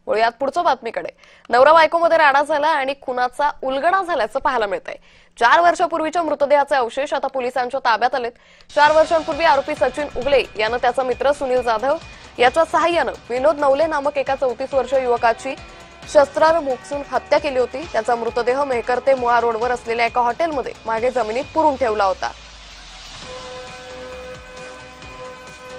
वळूयात पुढच्या बातमीकडे। नवरा बायकोमध्ये राडा झाला आणि खुनाचा उलगडा झाल्याचं पाहायला मिळतंय। 4 वर्षापूर्वीच्या मृतदेहाचे अवशेष आता पोलिसांच्या ताब्यात आलेत। 4 वर्षांपूर्वी आरोपी सचिन उगले यानं त्याचा मित्र सुनील जाधव याच्या सहाय्यानं विनोद नवले नामक एका 34 वर्षीय युवकाची शस्त्राने मोक्सून हत्या केली होती। त्याचा मृतदेह मेहकर ते मुळा रोडवर असलेल्या एका हॉटेलमध्ये मागे जमिनीत पुरून ठेवला होता।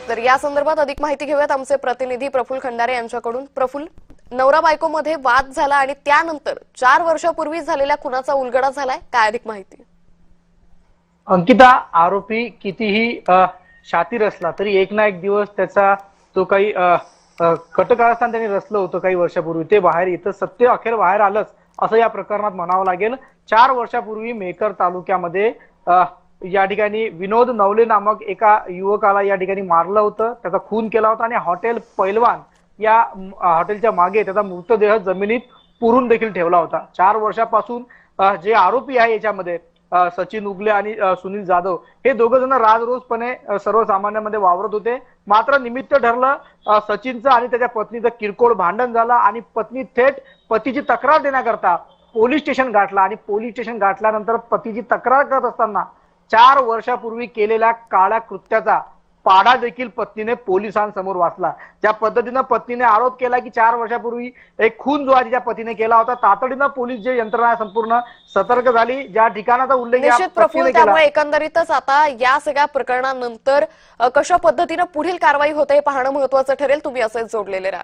तर या संदर्भात अधिक माहिती घेऊयात आमचे प्रतिनिधी प्रफुल्ल खंडारे यांच्याकडून। प्रफुल्ल, नवरा बायकोमध्ये वाद झाला आणि त्यानंतर 4 वर्षापूर्वी झालेल्या खुनाचा उलगडा झालाय, काय अधिक माहिती? अंकिता, आरोपी कितीही शातीर असला तरी एक ना एक दिवस त्याचा जो काही कटकारस्थान त्यांनी रचलं होतं काही वर्षापूर्वी ते बाहेर येतं। सत्य अखेर बाहेर आलंच असं या प्रकरणात म्हणावं लागेल। 4 वर्षापूर्वी मेहकर तालुक्यामध्ये या ठिकाणी विनोद नवले नामक एका युवकाला या ठिकाणी मारलं होतं, त्याचा खून केला होता आणि हॉटेल पैलवान या हॉटेलच्या मागे त्याचा मृतदेह जमिनीत पुरून देखील ठेवला होता। 4 वर्षापासून जे आरोपी आहे याच्यामध्ये सचिन उगले आणि सुनील जाधव हे दोघं जण राजरोसपणे सर्वसामान्यांमध्ये वावरत होते। मात्र निमित्त ठरलं सचिनचं आणि त्याच्या पत्नीचं किरकोळ भांडण झालं आणि पत्नी थेट पतीची तक्रार देण्याकरता पोलीस स्टेशन गाठला आणि पोलीस स्टेशन गाठल्यानंतर पतीची तक्रार करत असताना 4 वर्षापूर्वी केलेल्या काळ्या कृत्याचा पाडा देखील पत्नीने पोलिसांसमोर वाचला। ज्या पद्धतीने पत्नीने आरोप केला की 4 वर्षापूर्वी एक खून जो आहे तिच्या पतीने केला होता, तातडीनं पोलीस जे यंत्रणा संपूर्ण सतर्क झाली। ज्या ठिकाणाचा उल्लेख निश्चित प्रफुल्ल, त्यामुळे एकंदरीतच आता या सगळ्या प्रकरणानंतर कशा पद्धतीने पुढील कारवाई होते हे पाहणं महत्त्वाचं ठरेल। तुम्ही असेच जोडलेले राहा।